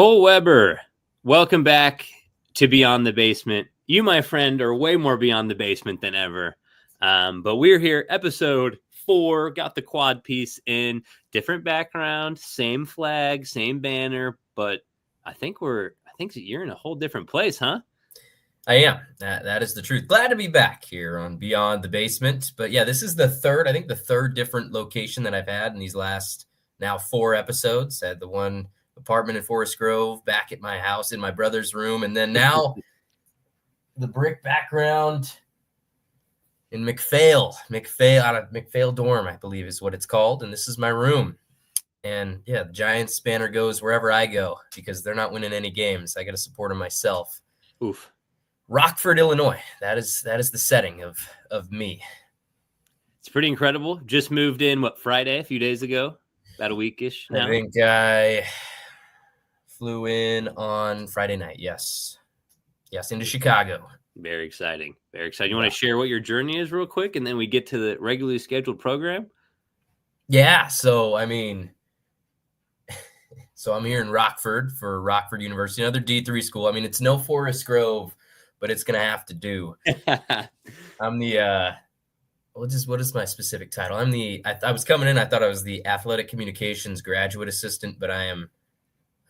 Cole Weber, welcome back to Beyond the Basement. You, my friend, are way more beyond the basement than ever. But we're here, episode 4, got the quad piece in, different background, same flag, same banner, but I think you're in a whole different place, huh? I am. That is the truth. Glad to be back here on Beyond the Basement. But yeah, this is the third different location that I've had in these last now 4 episodes. I had the one apartment in Forest Grove, back at my house in my brother's room, and then now the brick background in McPhail out of McPhail dorm, I believe is what it's called. And this is my room. And yeah, the Giants banner goes wherever I go because they're not winning any games. I got to support them myself. Oof. Rockford, Illinois. That is the setting of me. It's pretty incredible. Just moved in, Friday, a few days ago, about a weekish now. I think I flew in on Friday night. Yes, into Chicago. Very exciting. Very exciting. You want to share what your journey is real quick, and then we get to the regularly scheduled program? Yeah. So, I'm here in Rockford for Rockford University, another D3 school. It's no Forest Grove, but it's going to have to do. I'm the, what is my specific title? I was coming in, I thought I was the athletic communications graduate assistant, but I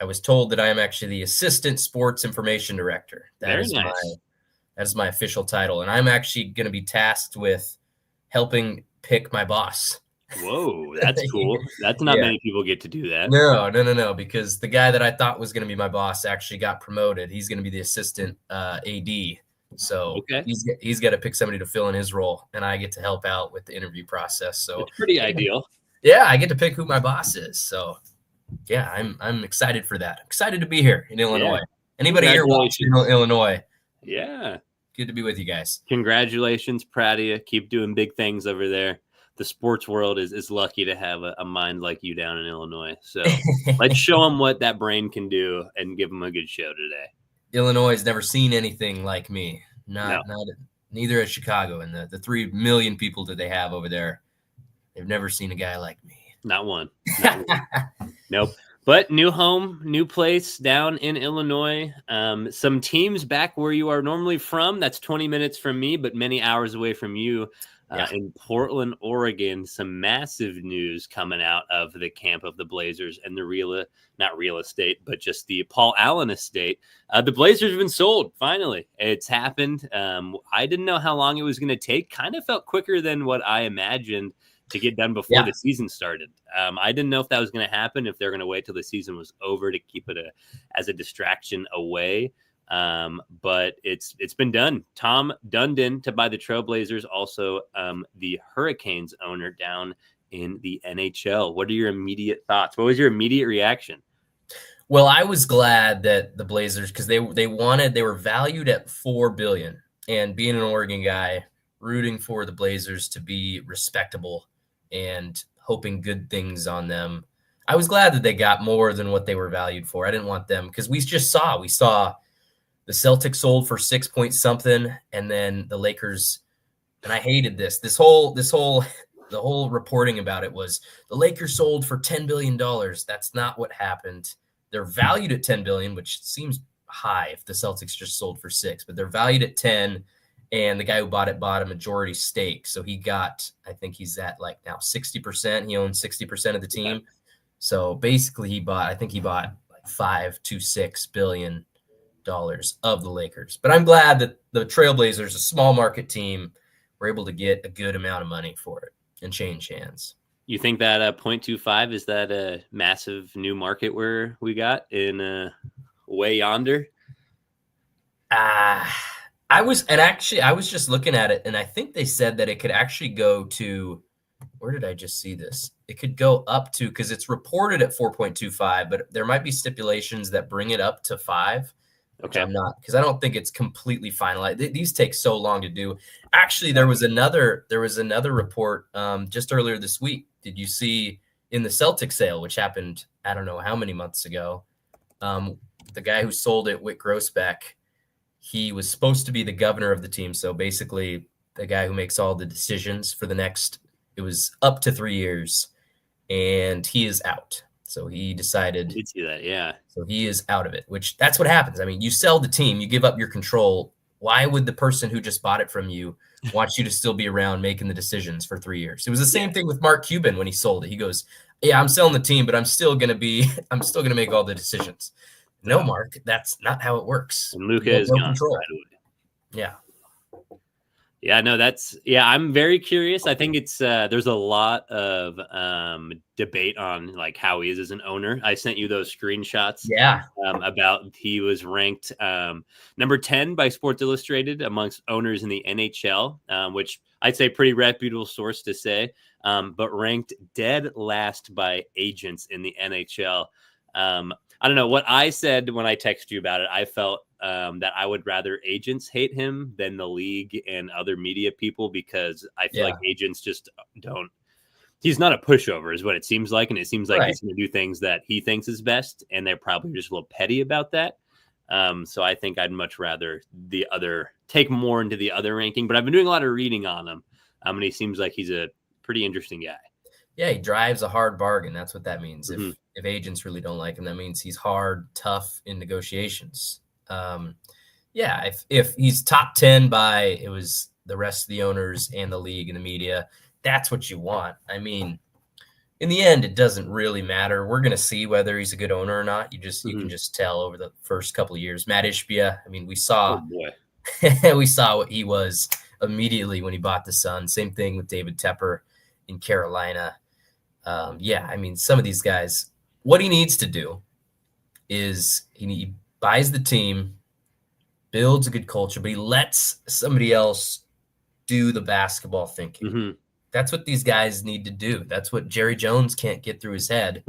was told that I am actually the assistant sports information director. That is my official title. And I'm actually going to be tasked with helping pick my boss. Whoa, that's cool. That's not many people get to do that. No, because the guy that I thought was going to be my boss actually got promoted. He's going to be the assistant AD. So he's got to pick somebody to fill in his role, and I get to help out with the interview process. So it's pretty ideal. Yeah, I get to pick who my boss is. So yeah, I'm excited for that. Excited to be here in Illinois. Yeah. Anybody here watching Illinois? Yeah. Good to be with you guys. Congratulations. Proud of you. Keep doing big things over there. The sports world is lucky to have a mind like you down in Illinois. So let's show them what that brain can do and give them a good show today. Illinois has never seen anything like me. Neither has Chicago. And the 3 million people that they have over there, they've never seen a guy like me. Not one. Nope. But new home, new place down in Illinois. Some teams back where you are normally from. That's 20 minutes from me, but many hours away from you. In Portland, Oregon, some massive news coming out of the camp of the Blazers and the not real estate, but just the Paul Allen estate. The Blazers have been sold. Finally, it's happened. I didn't know how long it was going to take. Kind of felt quicker than what I imagined to get done before the season started. I didn't know if that was going to happen, if they're going to wait till the season was over to keep it as a distraction away. But it's been done. Tom Dundon to buy the Trailblazers, also the Hurricanes owner down in the NHL. What are your immediate thoughts? What was your immediate reaction? Well, I was glad that the Blazers, because they were valued at $4 billion, and being an Oregon guy, rooting for the Blazers to be respectable and hoping good things on them, I was glad that they got more than what they were valued for. I didn't want them, because we saw the Celtics sold for 6 point something, and then the Lakers, and I hated this. The whole reporting about it was the Lakers sold for $10 billion. That's not what happened. They're valued at $10 billion, which seems high if the Celtics just sold for 6, but they're valued at 10, and the guy who bought it bought a majority stake. So I think he's at like now 60%. He owns 60% of the team. Okay. So basically he bought like $5 to $6 billion of the Lakers. But I'm glad that the Trailblazers, a small market team, were able to get a good amount of money for it and change hands. You think that 0.25 is that a massive new market where we got in way yonder? I was just looking at it, and I think they said that it could actually go to, where did I just see this? It could go up to, because it's reported at 4.25, but there might be stipulations that bring it up to 5. Okay. I'm not, because I don't think it's completely finalized. These take so long to do. Actually, there was another report just earlier this week. Did you see in the Celtic sale, which happened, I don't know how many months ago, the guy who sold it, Whit Grossbeck, he was supposed to be the governor of the team. So basically the guy who makes all the decisions for it was up to 3 years, and he is out. So he I decided, did see that. Yeah. so he is out of it, which that's what happens. I mean, you sell the team, you give up your control. Why would the person who just bought it from you want you to still be around making the decisions for 3 years? It was the same thing with Mark Cuban when he sold it. He goes, yeah, I'm selling the team, but I'm still going to make all the decisions. No, Mark, that's not how it works. And Luka You have is no gone control. right away. Yeah. Yeah, no, I'm very curious. I think it's there's a lot of debate on like how he is as an owner. I sent you those screenshots Yeah. about he was ranked number 10 by Sports Illustrated amongst owners in the NHL, which I'd say pretty reputable source to say, but ranked dead last by agents in the NHL. I don't know what I said when I texted you about it. I felt that I would rather agents hate him than the league and other media people, because I feel like agents just don't. He's not a pushover, is what it seems like, and it seems like he's going to do things that he thinks is best, and they're probably just a little petty about that. So I think I'd much rather take more into the other ranking. But I've been doing a lot of reading on him, and he seems like he's a pretty interesting guy. Yeah, he drives a hard bargain. That's what that means. If agents really don't like him, that means he's hard, tough in negotiations. If he's top 10 by it was the rest of the owners and the league and the media, that's what you want. I mean, in the end, it doesn't really matter. We're going to see whether he's a good owner or not. You can just tell over the first couple of years. Matt Ishbia, I mean, we saw what he was immediately when he bought the Suns. Same thing with David Tepper in Carolina. I mean, some of these guys, what he needs to do is he buys the team, builds a good culture, but he lets somebody else do the basketball thinking. That's what these guys need to do. That's what Jerry Jones can't get through his head.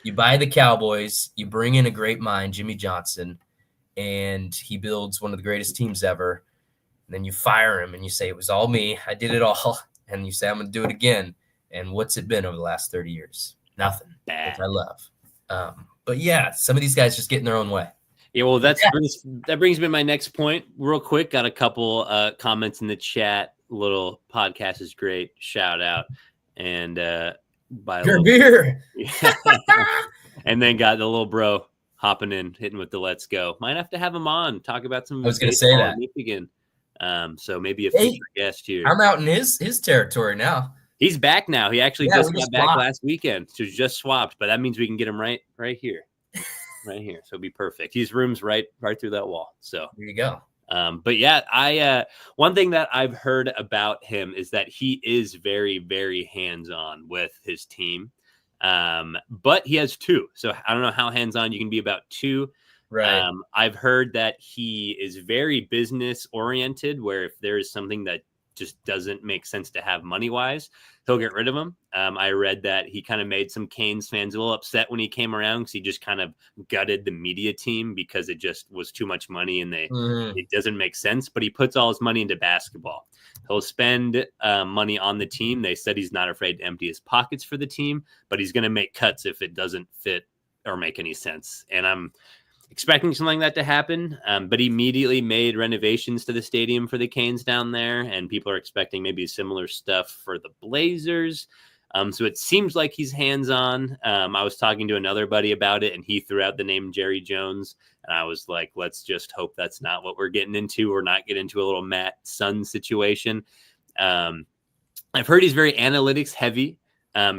You buy the Cowboys, you bring in a great mind, Jimmy Johnson, and he builds one of the greatest teams ever. And then you fire him and you say, it was all me. I did it all. And you say, I'm going to do it again. And what's it been over the last 30 years? Nothing, which I love. But yeah, some of these guys just get in their own way. Yeah, well, that brings me to my next point real quick. Got a couple comments in the chat. Little podcast is great. Shout out. And buy a little beer. And then got the little bro hopping in, hitting with the let's go. Might have to have him on, talk about some. I was going to say that. Michigan. So maybe a future guest here. I'm out in his territory now. He's back now. He actually just got back last weekend. So just swapped, but that means we can get him right here. Right here. So it'll be perfect. His room's right through that wall. So there you go. But yeah, one thing that I've heard about him is that he is very, very hands-on with his team. But he has two. So I don't know how hands-on you can be about two. Right. I've heard that he is very business oriented, where if there is something that just doesn't make sense to have money-wise, he'll get rid of them. I read that he kind of made some Canes fans a little upset when he came around because he just kind of gutted the media team because it just was too much money and it doesn't make sense. But he puts all his money into basketball. He'll spend money on the team. They said he's not afraid to empty his pockets for the team, but he's going to make cuts if it doesn't fit or make any sense. And I'm expecting something like that to happen, but he immediately made renovations to the stadium for the Canes down there, and people are expecting maybe similar stuff for the Blazers. So it seems like he's hands-on. I was talking to another buddy about it, and he threw out the name Jerry Jones, and I was like, let's just hope that's not what we're getting into, or not get into a little Matt Sun situation. I've heard he's very analytics heavy.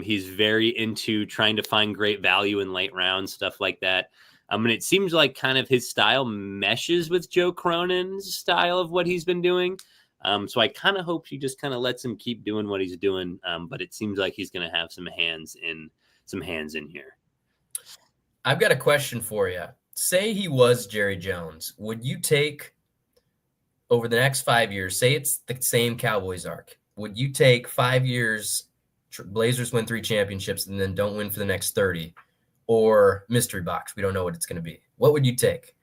He's very into trying to find great value in late rounds, stuff like that. And it seems like kind of his style meshes with Joe Cronin's style of what he's been doing. So I kind of hope he just kind of lets him keep doing what he's doing. But it seems like he's going to have some hands in here. I've got a question for you. Say he was Jerry Jones. Would you take, over the next 5 years, say it's the same Cowboys arc, would you take 5 years, Blazers win 3 championships and then don't win for the next 30? Or mystery box? We don't know what it's going to be. What would you take?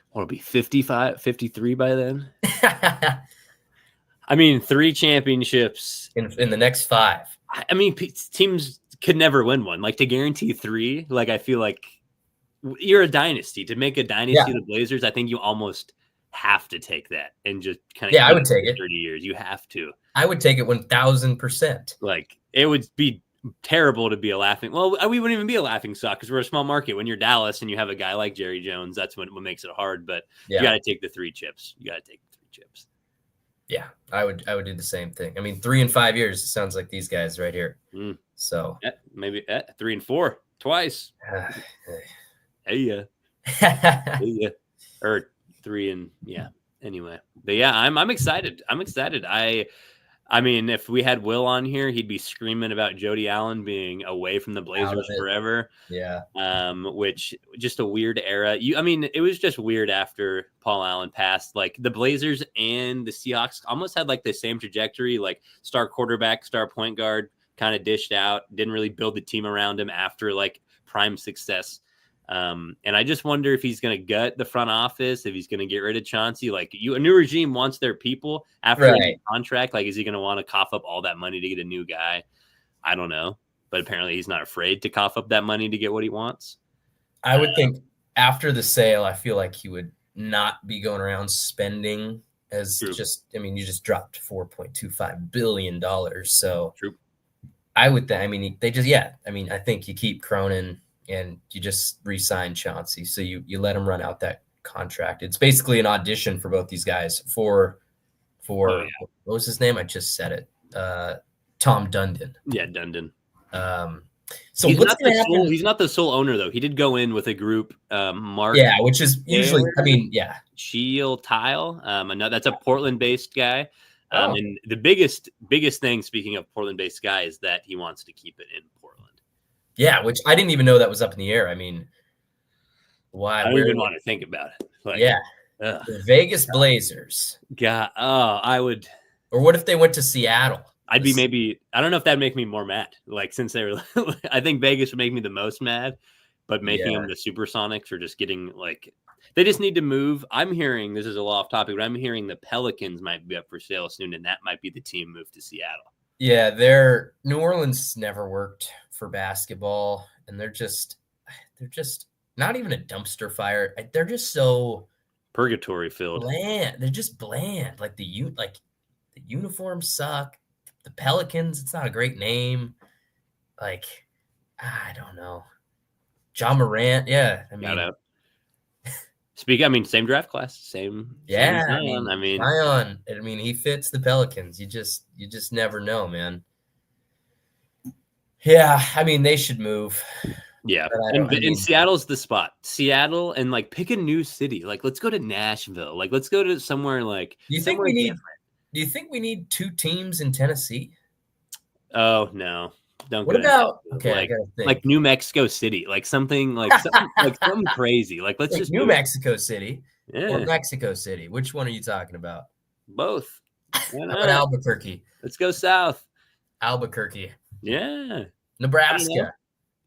Or it'll be 55, 53 by then. I mean, 3 championships in the next 5. I mean, teams could never win one. Like, to guarantee 3, like, I feel like you're a dynasty. To make a dynasty, the Blazers, I think you almost have to take that and just kind of I would take it 30 years. You have to. I would take it 1,000%. Like, it would be terrible to be a laughing. Well, we wouldn't even be a laughing stock because we're a small market. When you're Dallas and you have a guy like Jerry Jones, that's what makes it hard. But you got to take the 3 chips. You got to take the 3 chips. Yeah, I would do the same thing. I mean, 3 and 5 years. It sounds like these guys right here. So maybe 3 and 4 twice. Hey, or 3 and Anyway, but yeah, I'm excited. I mean, if we had Will on here, he'd be screaming about Jody Allen being away from the Blazers forever. Yeah. Which just a weird era. I mean, it was just weird after Paul Allen passed. Like the Blazers and the Seahawks almost had like the same trajectory, like star quarterback, star point guard, kind of dished out, didn't really build the team around him after like prime success. And I just wonder if he's going to gut the front office, if he's going to get rid of Chauncey. Like a new regime wants their people after a contract. Like, is he going to want to cough up all that money to get a new guy? I don't know. But apparently he's not afraid to cough up that money to get what he wants. I would think after the sale, I feel like he would not be going around spending as you just dropped $4.25 billion. So I would think, I think you keep Cronin and you just re-sign Chauncey. So you let him run out that contract. It's basically an audition for both these guys for what was his name? I just said it. Tom Dundon. Yeah, Dundon. So he's not the sole owner though. He did go in with a group, Mark. Yeah, which is usually, Shield Tile. That's a Portland-based guy. And the biggest thing, speaking of Portland-based guy, is that he wants to keep it in Portland. Yeah, which I didn't even know that was up in the air. I mean, why? I don't even want to think about it. Like, the Vegas Blazers. God, I would. Or what if they went to Seattle? I'd be I don't know if that'd make me more mad. Like, since they were, I think Vegas would make me the most mad, but making them the Supersonics or just getting like, they just need to move. I'm hearing, this is a lot off topic, but I'm hearing the Pelicans might be up for sale soon, and that might be the team move to Seattle. Yeah, New Orleans never worked for basketball, and they're just not even a dumpster fire. They're just so purgatory filled. Bland. They're just bland. Like the uniforms suck. The Pelicans, it's not a great name. Like, I don't know. John Morant, yeah. I mean, same draft class, same. Zion. I mean, he fits the Pelicans. You just never know, man. Yeah, I mean, they should move. Yeah, and Seattle's the spot. Seattle, and like pick a new city. Like, let's go to Nashville. Like, let's go to somewhere like. Do you think we need 2 teams in Tennessee? Oh no. Don't. What about like New Mexico City, like something like something crazy. Like let's just New Mexico City or Mexico City. Which one are you talking about? Both. How about Albuquerque? Let's go south. Albuquerque. Yeah. Nebraska.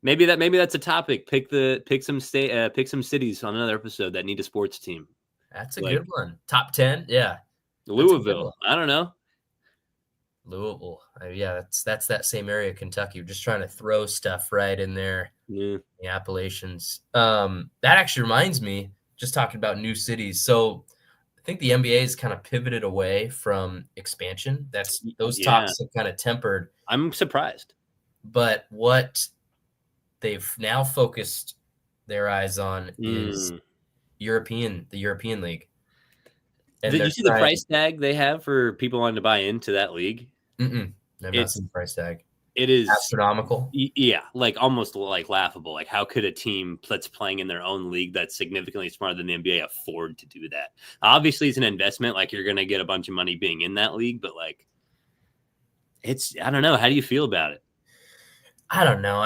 Maybe that's a topic. Pick some cities on another episode that need a sports team. That's a good one. Top 10. Yeah. Louisville. I don't know. Louisville. That's that same area, Kentucky. We're just trying to throw stuff right in there. Yeah. The Appalachians. That actually reminds me, just talking about new cities. So I think the NBA has kind of pivoted away from expansion. Those talks have kind of tempered. I'm surprised. But what they've now focused their eyes on is the European League. And did you see the price tag they have for people wanting to buy into that league? I've not seen the price tag. It is astronomical. Yeah, like almost like laughable. Like, how could a team that's playing in their own league that's significantly smarter than the NBA afford to do that? Obviously, it's an investment. Like, you're going to get a bunch of money being in that league, but like, I don't know. How do you feel about it? I don't know.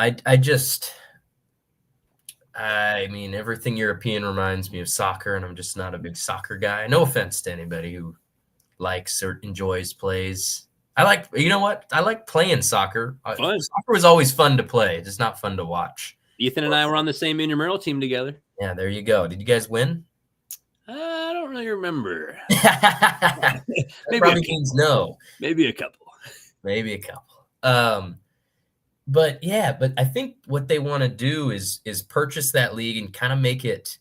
I mean, everything European reminds me of soccer, and I'm just not a big soccer guy. No offense to anybody who likes or enjoys plays. You know what? I like playing soccer. Soccer was always fun to play. It's just not fun to watch. Ethan and I were on the same intramural team together. Yeah, there you go. Did you guys win? I don't really remember. Probably means no. Maybe a couple. But I think what they want to do is purchase that league and kind of make it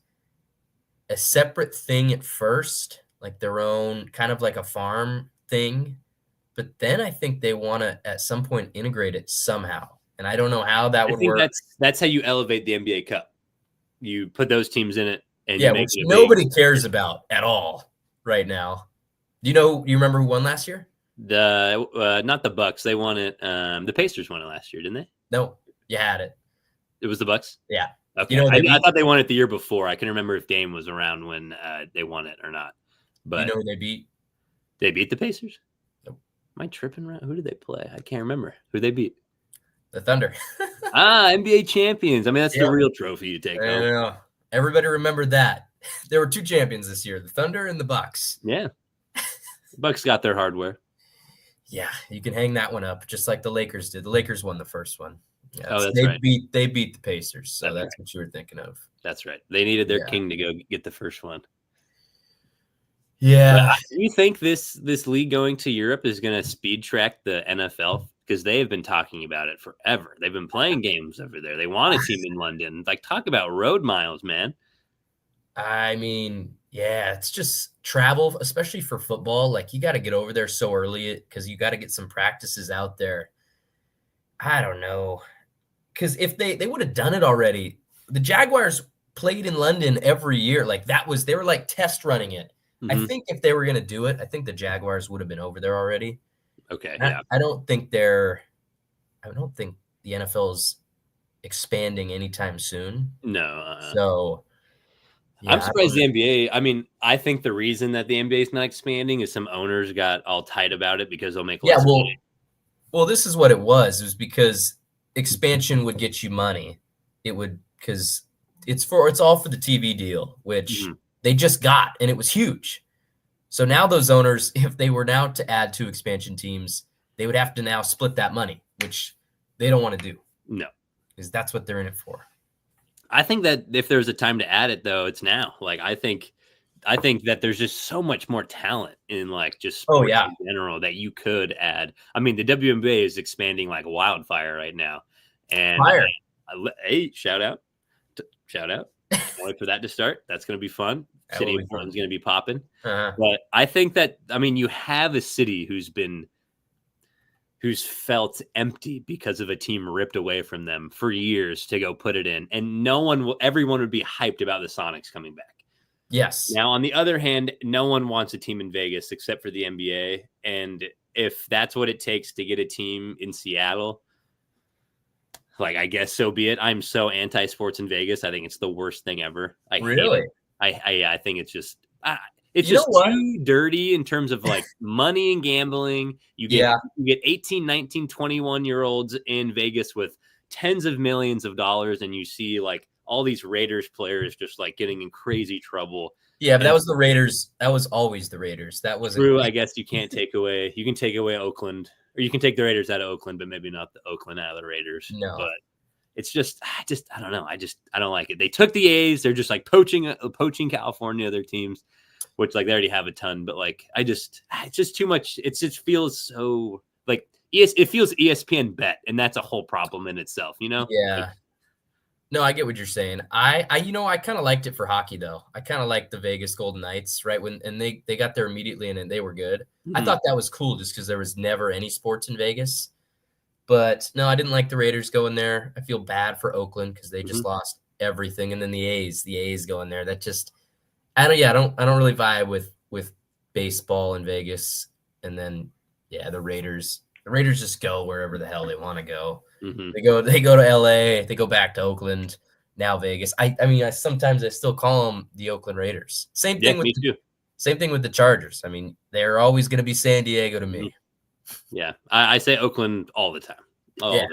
a separate thing at first, like their own kind of like a farm thing. But then I think they want to at some point integrate it somehow. and I don't know how that I would think work. that's how you elevate the NBA Cup. You put those teams in it, and Yeah, you make which it a nobody big, cares about at all right now. Do you remember who won last year? not the Bucks. They won it. The Pacers won it last year, didn't they? No, you had it. It was the Bucks. Yeah. Okay, I thought they won it the year before. I can remember if Dame was around when they won it or not. But who they beat? They beat the Pacers. Nope. Am I tripping? Who did they play? I can't remember who they beat. The Thunder. NBA champions. I mean, that's the real trophy you take home. Know. Everybody remembered that. There were 2 champions this year, the Thunder and the Bucks. Yeah. The Bucks got their hardware. Yeah, you can hang that one up just like the Lakers did. The Lakers won the first one. Yeah, that's they right. They beat the Pacers, so that's what you were thinking of. That's right. They needed their king to go get the first one. Yeah. Do you think this league going to Europe is going to speed track the NFL? Because they have been talking about it forever. They've been playing games over there. They want a team in London. Like, talk about road miles, man. I mean, yeah, it's just travel, especially for football. Like, you got to get over there so early because you got to get some practices out there. I don't know. Because if they would have done it already, the Jaguars played in London every year. Like, they were like test running it. I think if they were going to do it, I think the Jaguars would have been over there already. Okay. Yeah. I don't think the NFL is expanding anytime soon. No. So I'm surprised the NBA. I mean, I think the reason that the NBA is not expanding is some owners got all tight about it because they'll make less money. Well, this is what it was. It was because expansion would get you money. It would, because it's all for the TV deal, which they just got, and it was huge. So now those owners, if they were now to add 2 expansion teams, they would have to now split that money, which they don't want to do. No. Because that's what they're in it for. I think that if there's a time to add it, though, it's now. Like, I think that there's just so much more talent in like just sports in general that you could add. I mean, the WNBA is expanding like wildfire right now. And hey, shout out. Wait for that to start. That's going to be fun. City of Portland's going to be popping. But I think that, I mean, you have a city who's felt empty because of a team ripped away from them for years to go put it in. And everyone would be hyped about the Sonics coming back. Yes. Now, on the other hand, no one wants a team in Vegas except for the NBA. And if that's what it takes to get a team in Seattle, like, I guess so be it. I'm so anti-sports in Vegas. I think it's the worst thing ever. Really? I think it's just too dirty in terms of like money and gambling. You get 18, 19, 21-year-olds in Vegas with tens of millions of dollars, and you see like all these Raiders players just like getting in crazy trouble. Yeah, but that was the Raiders. That was always the Raiders. That wasn't true. I guess you can take away Oakland, or you can take the Raiders out of Oakland, but maybe not the Oakland out of the Raiders. No. But it's just, I don't know. I don't like it. They took the A's. They're just like poaching California, their teams, which like they already have a ton. But like, it's just too much. It just feels so like it feels ESPN bet, and that's a whole problem in itself. You know? Yeah. Like, no, I get what you're saying. I kind of liked it for hockey though. I kind of liked the Vegas Golden Knights, right? And they got there immediately and they were good. I thought that was cool just because there was never any sports in Vegas. But no, I didn't like the Raiders going there. I feel bad for Oakland because they just lost everything. And then the A's going there. That just, I don't really vibe with baseball in Vegas. And then the Raiders just go wherever the hell they want to go. They go to LA, they go back to Oakland, now Vegas. I mean, sometimes I still call them the Oakland Raiders. Same thing with the Chargers. I mean, they're always going to be San Diego to me. Yeah, I say Oakland all the time. All the time.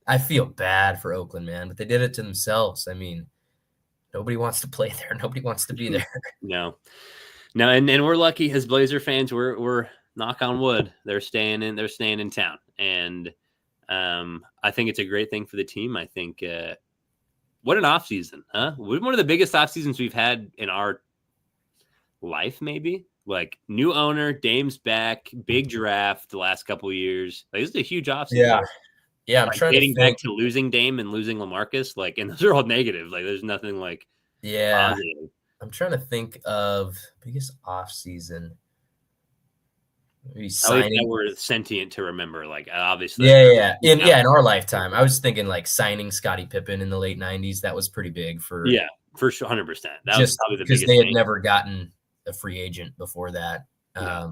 I feel bad for Oakland, man, but they did it to themselves. I mean, nobody wants to play there. Nobody wants to be there. No, and we're lucky as Blazer fans. We're knock on wood. They're staying in town, and I think it's a great thing for the team. I think what an off season, huh? One of the biggest off seasons we've had in our life, maybe. Like, new owner, Dame's back, big draft the last couple of years. Like, this is a huge offseason. Yeah. I'm trying getting back to losing Dame and losing LaMarcus, like, and those are all negative. Like, there's nothing like positive. I'm trying to think of biggest off season. He's At least that signing. we're sentient to remember. Like obviously, Yeah. In our lifetime, I was thinking like signing Scottie Pippen in the late '90s. That was pretty big for for sure, 100%. That was just probably the because biggest they had thing. never gotten a free agent before that. Yeah.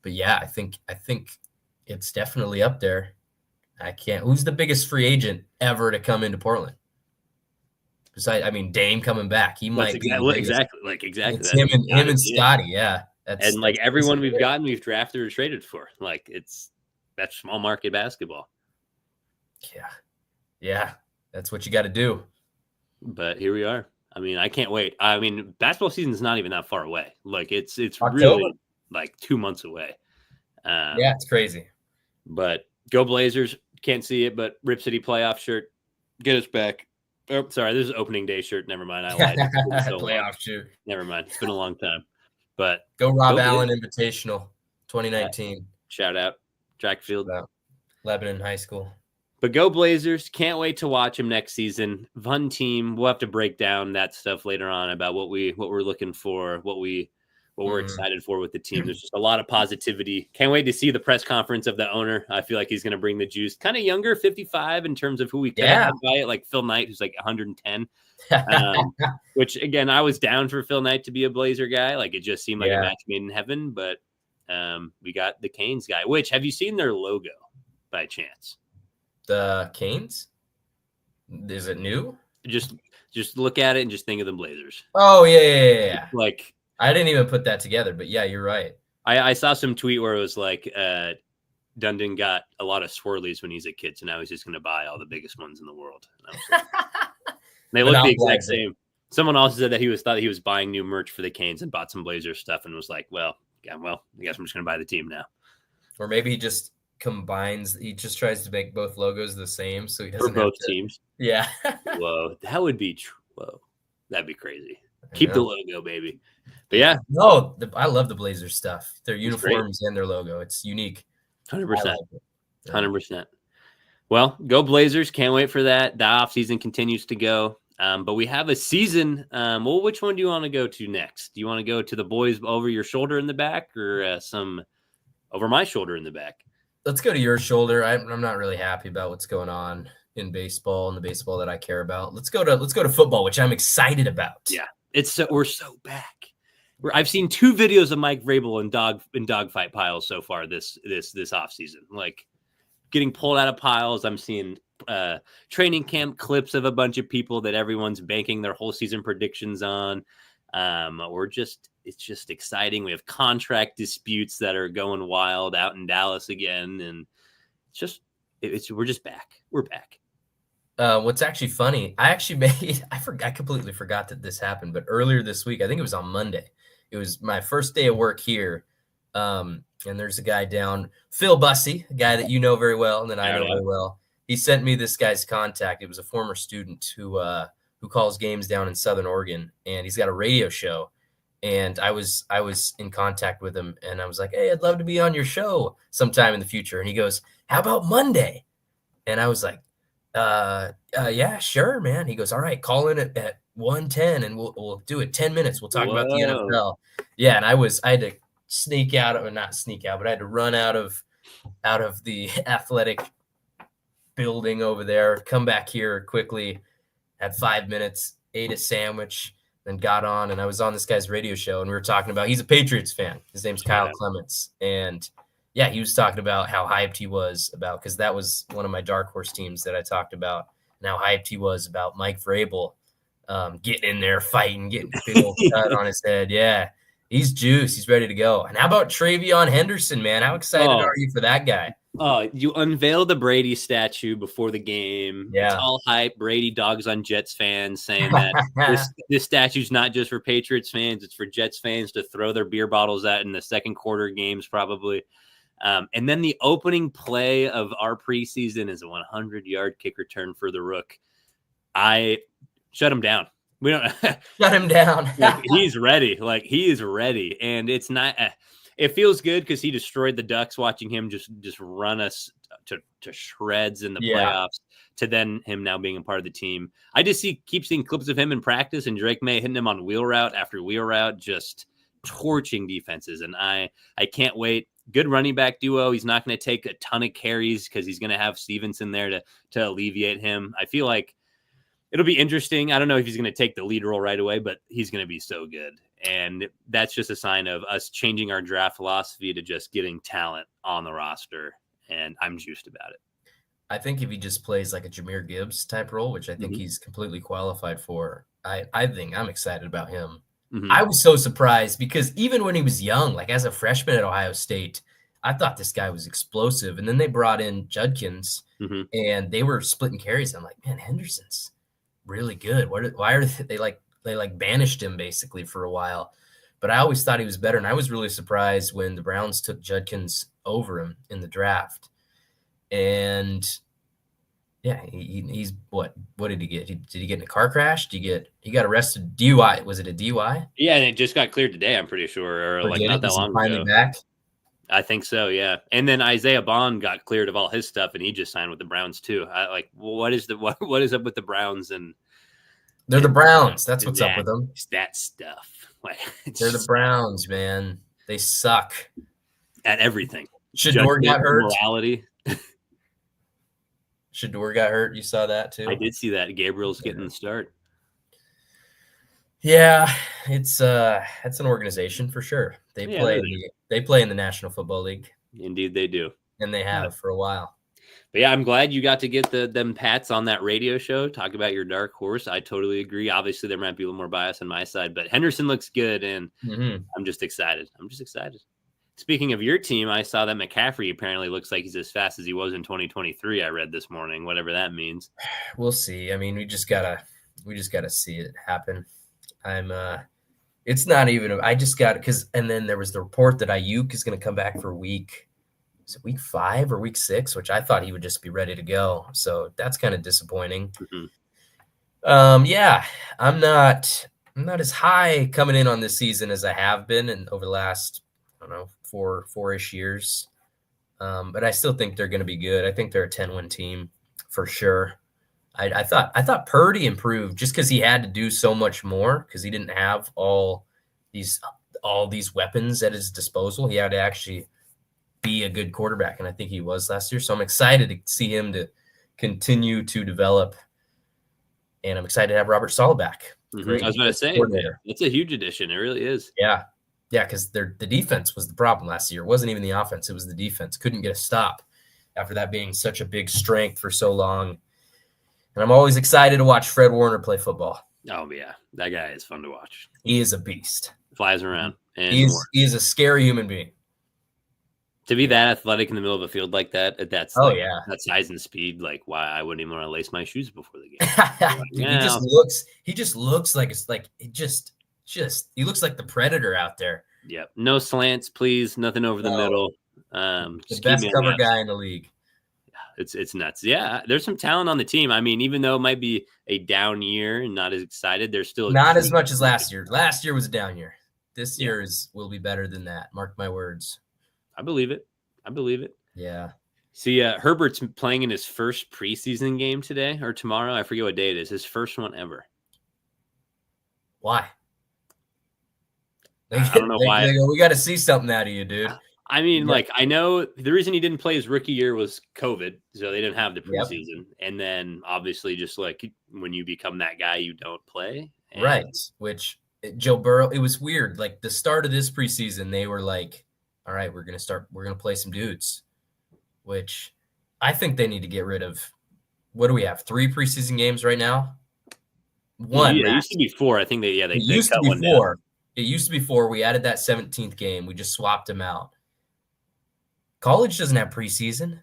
But yeah, I think it's definitely up there. Who's the biggest free agent ever to come into Portland? Besides, I mean, Dame coming back, he might be the biggest. Exactly. It's him and Scotty, yeah. And like everyone we've gotten, we've drafted or traded for. Like that's small market basketball. Yeah, that's what you got to do. But here we are. I mean, I can't wait. I mean, basketball season is not even that far away. Like it's October. really like 2 months away. Yeah, it's crazy. But go Blazers! Can't see it, but Rip City playoff shirt. Get us back. Oh, sorry, this is opening day shirt. Never mind. I lied. Playoff shirt. Never mind. It's been a long time. But go Rob Allen Invitational 2019. Shout out Jackfield, Lebanon High School. But go Blazers. Can't wait to watch them next season. Fun team. We'll have to break down that stuff later on about what we're looking for, what we're excited for with the team. There's just a lot of positivity. Can't wait to see the press conference of the owner. I feel like he's going to bring the juice. Kind of younger, 55 in terms of who we could have by it, like Phil Knight, who's like 110. Which again, I was down for Phil Knight to be a Blazer guy. Like it just seemed like a match made in heaven. But we got the Canes guy. Which have you seen their logo by chance? The Canes? Is it new? Just look at it and just think of the Blazers. Oh yeah. Like I didn't even put that together, but yeah, you're right. I saw some tweet where it was like Dundon got a lot of swirlies when he's a kid, so now he's just going to buy all the biggest ones in the world. Like, they look the exact same. Someone also said that thought he was buying new merch for the Canes and bought some Blazers stuff and was like, well, I guess I'm just going to buy the team now. Or maybe he just combines. He just tries to make both logos the same, so he doesn't for both teams. Yeah. Whoa, that would be that'd be crazy. Keep the logo, baby. But yeah, no, I love the Blazers stuff. Their uniforms and their logo. It's unique. 100%. 100%. Well, go Blazers. Can't wait for that. The offseason continues to go. But we have a season. Well, which one do you want to go to next? Do you want to go to the boys over your shoulder in the back or some over my shoulder in the back? Let's go to your shoulder. I'm not really happy about what's going on in baseball and the baseball that I care about. Let's go to football, which I'm excited about. Yeah. We're so back. I've seen 2 videos of Mike Vrabel in dogfight piles so far this offseason. Like getting pulled out of piles. I'm seeing training camp clips of a bunch of people that everyone's banking their whole season predictions on. It's just exciting. We have contract disputes that are going wild out in Dallas again, and we're just back. We're back. What's actually funny, I completely forgot that this happened, but earlier this week, I think it was on Monday, it was my first day of work here. And there's a guy down, Phil Bussey, a guy that you know very well and that I know very well. He sent me this guy's contact. It was a former student who calls games down in Southern Oregon, and he's got a radio show. And I was in contact with him, and I was like, hey, I'd love to be on your show sometime in the future. And he goes, how about Monday? And I was like, yeah, sure, man. He goes, all right, call in at 1:10 and we'll do it 10 minutes. We'll talk about the NFL. Yeah. And I had to I had to run out of the athletic building over there, come back here quickly, had 5 minutes, ate a sandwich, then got on, and I was on this guy's radio show, and we were talking about, he's a Patriots fan. His name's Kyle Clements. And yeah, he was talking about how hyped he was about, because that was one of my dark horse teams that I talked about, and how hyped he was about Mike Vrabel getting in there, fighting, getting a big old cut on his head. Yeah, he's juiced. He's ready to go. And how about Travion Henderson, man? How excited are you for that guy? Oh, you unveiled the Brady statue before the game. Yeah. It's all hype. Brady dogs on Jets fans saying that this statue's not just for Patriots fans. It's for Jets fans to throw their beer bottles at in the second quarter games probably. And then the opening play of our preseason is a 100-yard kick return for the Rook. I shut him down. We don't shut him down. He's ready. Like he is ready. And it's not it feels good because he destroyed the Ducks watching him just run us to shreds in the playoffs, to then him now being a part of the team. I just keep seeing clips of him in practice and Drake May hitting him on wheel route after wheel route, just torching defenses. And I can't wait. good running back duo. He's not going to take a ton of carries because he's going to have Stevenson there to alleviate him. I feel like it'll be interesting. I don't know if he's going to take the lead role right away, but he's going to be so good. And that's just a sign of us changing our draft philosophy to just getting talent on the roster. And I'm juiced about it. I think if he just plays like a Jahmyr Gibbs type role, which I think he's completely qualified for, I think I'm excited about him. I was so surprised because even when he was young, like as a freshman at Ohio State, I thought this guy was explosive. And then they brought in Judkins and they were splitting carries. I'm like, man, Henderson's really good. Why are they banished him basically for a while? But I always thought he was better. And I was really surprised when the Browns took Judkins over him in the draft. And yeah, he's what did he get? Did he get in a car crash? He got arrested? DUI. Was it a DUI? Yeah, and it just got cleared today, I'm pretty sure, or like not that long ago. Back? I think so, yeah. And then Isaiah Bond got cleared of all his stuff, and he just signed with the Browns too. What is up with the Browns? And they're the Browns. That's what's up with them. It's that stuff. They're the Browns, man. They suck at everything. Shador got hurt. Morality. Shador got hurt. You saw that too. I did see that. Gabriel's getting the start. Yeah, it's that's an organization for sure. They play in the National Football League. Indeed, they do, and they have for a while. But yeah, I'm glad you got to get them Pats on that radio show. Talk about your dark horse. I totally agree. Obviously, there might be a little more bias on my side, but Henderson looks good, and I'm just excited. Speaking of your team, I saw that McCaffrey apparently looks like he's as fast as he was in 2023. I read this morning, whatever that means. We'll see. I mean, we just gotta see it happen. It's not even. I just got because, and then there was the report that Ayuk is going to come back for week 5 or week 6, which I thought he would just be ready to go. So that's kind of disappointing. Yeah, I'm not as high coming in on this season as I have been and over the last, I don't know, 4-ish years. But I still think they're going to be good. I think they're a 10-win team for sure. I thought Purdy improved just because he had to do so much more because he didn't have all these weapons at his disposal. He had to actually be a good quarterback, and I think he was last year. So I'm excited to see him to continue to develop, and I'm excited to have Robert Saleh back. I was going to say, it's a huge addition. It really is. Yeah, because the defense was the problem last year. It wasn't even the offense. It was the defense. Couldn't get a stop after that being such a big strength for so long. And I'm always excited to watch Fred Warner play football. Oh, yeah. That guy is fun to watch. He is a beast. Flies around. And he's a scary human being. To be that athletic in the middle of a field like that, that size and speed, like why I wouldn't even want to lace my shoes before the game. He just looks like he looks like the Predator out there. Yep. No slants, please. Nothing over the middle. The best cover guy in the league. It's nuts. Yeah, there's some talent on the team. I mean, even though it might be a down year and not as excited, there's still not as much as last year. Last year was a down year. This year will be better than that. Mark my words. I believe it. Yeah. See, Herbert's playing in his first preseason game today or tomorrow. I forget what day it is. His first one ever. Why? I don't know why. They go, we got to see something out of you, dude. I mean, I know the reason he didn't play his rookie year was COVID, so they didn't have the preseason. Yep. And then obviously just like when you become that guy, you don't play. Right. Which Joe Burrow, it was weird. Like the start of this preseason, they were like, all right, we're going to play some dudes, which I think they need to get rid of. What do we have? 3 preseason games right now? 1. Yeah, it used to be 4. I think they used cut to be one 4. Down. It used to be 4. We added that 17th game. We just swapped them out. College doesn't have preseason.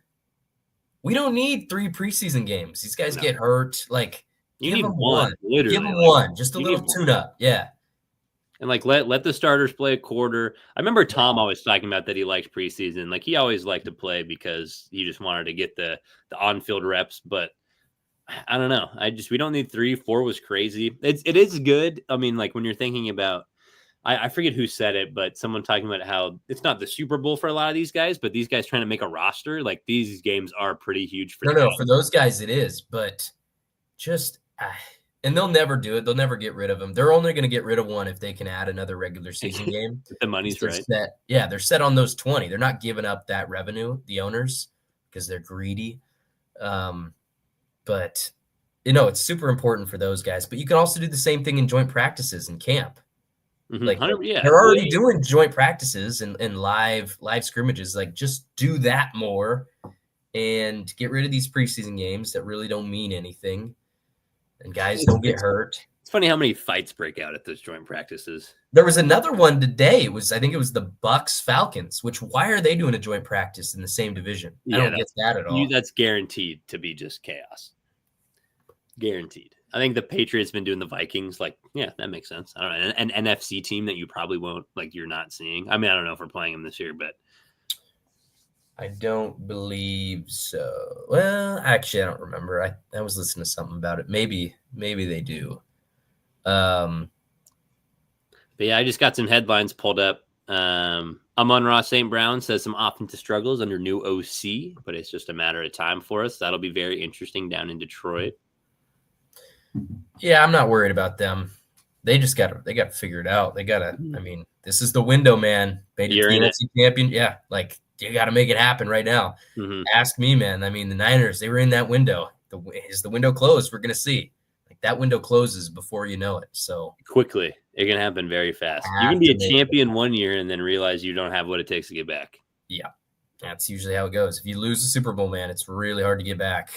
We don't need 3 preseason games. These guys get hurt. Like you need one. Literally, give them one. Just a little tune-up. Yeah. And like let the starters play a quarter. I remember Tom always talking about that he liked preseason. Like he always liked to play because he just wanted to get the on-field reps. But I don't know. We don't need 3. 4 was crazy. It is good. I mean, like when you're thinking about, I forget who said it, but someone talking about how it's not the Super Bowl for a lot of these guys, but these guys trying to make a roster, like these games are pretty huge for No, for those guys it is, but just And they'll never do it. They'll never get rid of him. They're only going to get rid of one if they can add another regular season game. The money's right. They're set on those 20. They're not giving up that revenue, the owners, because they're greedy. But, it's super important for those guys. But you can also do the same thing in joint practices in camp. Mm-hmm. Like, yeah, they're already doing joint practices and live scrimmages. Like, just do that more and get rid of these preseason games that really don't mean anything. And guys don't get hurt. It's funny how many fights break out at those joint practices. There was another one today. I think it was the Bucks Falcons, which why are they doing a joint practice in the same division? I don't get that at all. That's guaranteed to be just chaos. Guaranteed. I think the Patriots been doing the Vikings. Like, yeah, that makes sense. I don't know. An NFC team that you probably won't, like, you're not seeing. I mean, I don't know if we're playing them this year, but I don't believe so. Well, actually, I don't remember. I was listening to something about it. Maybe they do. But yeah, I just got some headlines pulled up. Amon-Ra St. Brown says some offensive struggles under new OC, but it's just a matter of time for us. That'll be very interesting down in Detroit. Yeah, I'm not worried about them. They got to figure it out. They got to. I mean, this is the window, man. You're in it. Champion. Yeah, like. You got to make it happen right now. Mm-hmm. Ask me, man. I mean, the Niners, they were in that window. Is the window closed? We're going to see. Like, that window closes before you know it. So quickly, it can happen very fast. You can be a champion one year and then realize you don't have what it takes to get back. Yeah, that's usually how it goes. If you lose the Super Bowl, man, it's really hard to get back.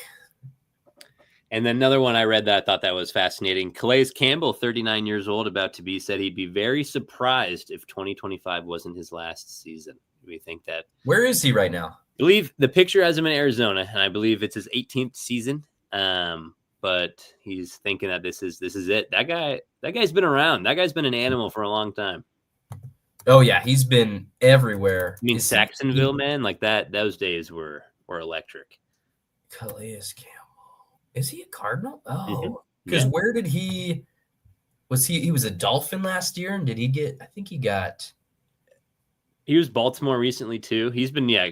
And then another one I read that I thought that was fascinating. Calais Campbell, 39 years old, about to be, said he'd be very surprised if 2025 wasn't his last season. We think that. Where is he right now? I believe the picture has him in Arizona, and I believe it's his 18th season. But he's thinking that this is it. That guy's been around. That guy's been an animal for a long time. Oh yeah, he's been everywhere. I mean, Saxonville, man, like that. Those days were electric. Calais Campbell, is he a Cardinal? Oh, because where did he? Was he? He was a Dolphin last year, and did he get? I think he got. He was Baltimore recently too. He's been he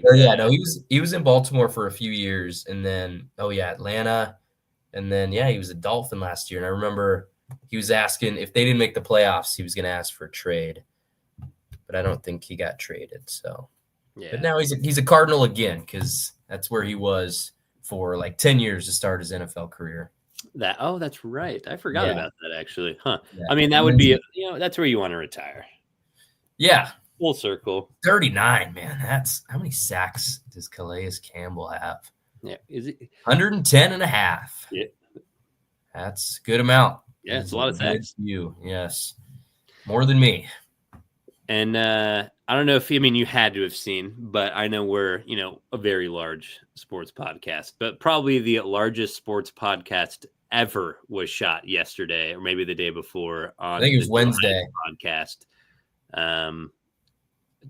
was in Baltimore for a few years, and then Atlanta, and then he was a Dolphin last year. And I remember he was asking if they didn't make the playoffs, he was going to ask for a trade, but I don't think he got traded. So, but now he's a Cardinal again because that's where he was for like 10 years to start his NFL career. That's right. I forgot about that actually. Huh? Yeah. I mean, that would be that's where you want to retire. Yeah. Full circle. 39, man. That's how many sacks does Calais Campbell have? Yeah. Is it 110 and a half? Yeah. That's a good amount. Yeah, it's a lot of sacks. Yes. More than me. And I don't know if you had to have seen, but I know we're, a very large sports podcast, but probably the largest sports podcast ever was shot yesterday or maybe the day before on I think it was Wednesday podcast.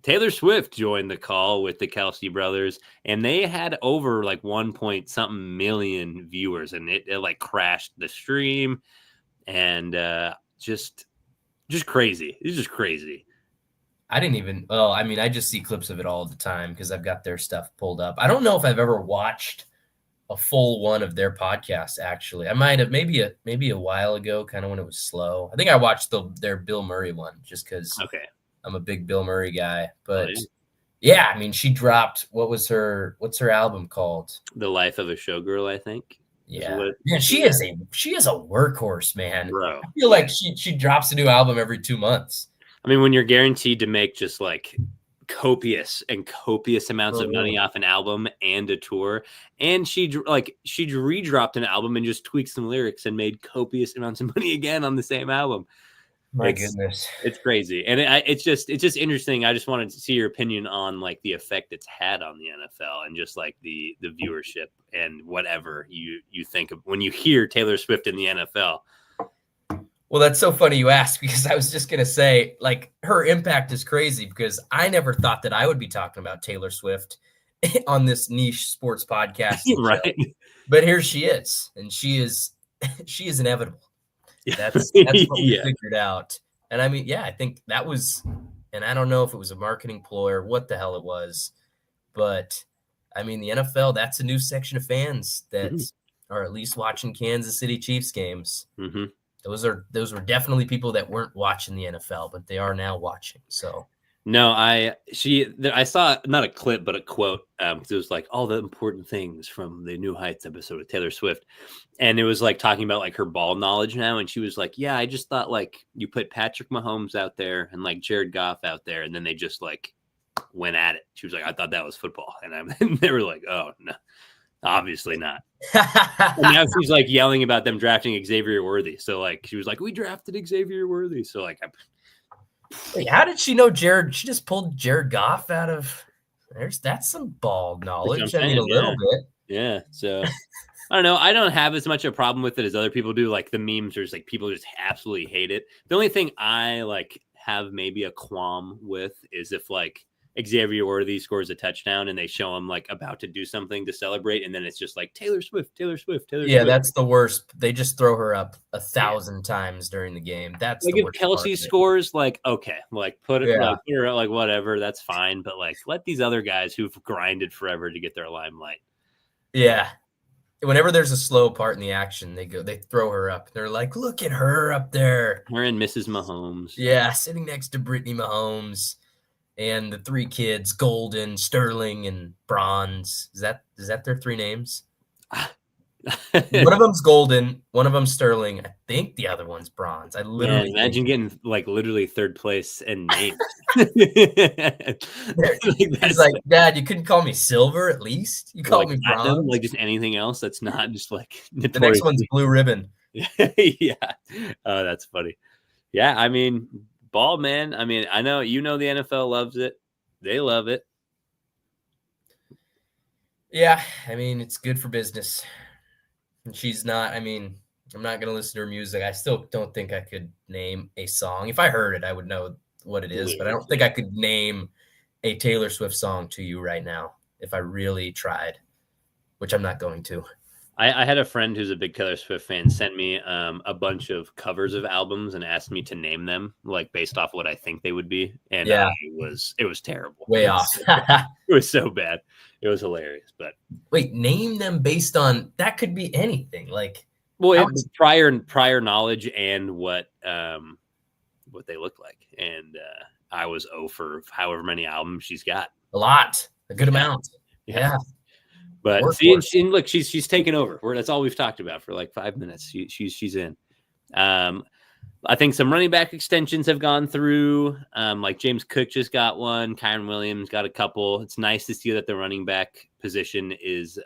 Taylor Swift joined the call with the Kelce brothers, and they had over like 1-something million viewers, and it like crashed the stream, and just crazy. It's just crazy. I didn't even. Well, I mean, I just see clips of it all the time because I've got their stuff pulled up. I don't know if I've ever watched a full one of their podcasts. Actually, I might have maybe a while ago, kind of when it was slow. I think I watched their Bill Murray one just because. Okay. I'm a big Bill Murray guy, but I mean, she dropped, what's her album called? The Life of a Showgirl, I think. Yeah. She is a workhorse, man. Bro. I feel like she drops a new album every 2 months. I mean, when you're guaranteed to make just like copious amounts of money off an album and a tour, and she redropped an album and just tweaked some lyrics and made copious amounts of money again on the same album. My goodness, it's crazy, and it's just interesting. I just wanted to see your opinion on like the effect it's had on the NFL and just like the viewership and whatever you think of when you hear Taylor Swift in the NFL. Well, that's so funny you asked because I was just gonna say like her impact is crazy because I never thought that I would be talking about Taylor Swift on this niche sports podcast, right? But here she is, and she is inevitable. That's what we figured out. And I mean, I think that was, and I don't know if it was a marketing ploy or what the hell it was, but I mean, the NFL, that's a new section of fans that are at least watching Kansas City Chiefs games. Mm-hmm. Those were definitely people that weren't watching the NFL, but they are now watching. So no, I saw not a clip, but a quote. Because it was like all the important things from the New Heights episode of Taylor Swift. And it was like talking about like her ball knowledge now. And she was like, yeah, I just thought like you put Patrick Mahomes out there and like Jared Goff out there. And then they just like went at it. She was like, I thought that was football. And they were like, oh, no, obviously not. And now she's like yelling about them drafting Xavier Worthy. So like she was like, we drafted Xavier Worthy. So like, wait, how did she know Jared? She just pulled Jared Goff out of that's some ball knowledge. I mean, a little bit. Yeah. So I don't know. I don't have as much a problem with it as other people do. Like the memes, there's like people just absolutely hate it. The only thing I like have maybe a qualm with is if like Xavier Worthy scores a touchdown and they show him like about to do something to celebrate, and then it's just like Taylor Swift. Yeah, that's the worst. They just throw her up 1,000 times during the game. That's like the if worst Kelsey scores, like okay, like put her out, like whatever, that's fine. But like let these other guys who've grinded forever to get their limelight. Yeah. Whenever there's a slow part in the action, they throw her up. They're like, look at her up there. Her and Mrs. Mahomes. Yeah, sitting next to Brittany Mahomes. And the three kids, Golden, Sterling, and Bronze. Is that their three names? One of them's Golden, one of them's Sterling. I think the other one's Bronze. I literally imagine getting like literally third place and names. He's like, Dad, you couldn't call me Silver at least? You called like me Bronze? Like just anything else that's not just like the next one's Blue Ribbon. Yeah. Oh, that's funny. Yeah, I mean, ball, man. I mean, I know the NFL loves it. They love it. Yeah, I mean, it's good for business. And she's not, I mean, I'm not going to listen to her music. I still don't think I could name a song. If I heard it, I would know what it is, but I don't think I could name a Taylor Swift song to you right now if I really tried, which I'm not going to. I had a friend who's a big Taylor Swift fan send me a bunch of covers of albums and asked me to name them like based off what I think they would be. And yeah, it was terrible. Way off. It was so bad. It was hilarious. But wait, name them based on that could be anything. Like prior knowledge and what they look like. And I was 0 for however many albums she's got. A lot, a good amount. Yeah. But look, she's taken over. That's all we've talked about for like 5 minutes. She's in. I think some running back extensions have gone through. Like James Cook just got one. Kyron Williams got a couple. It's nice to see that the running back position is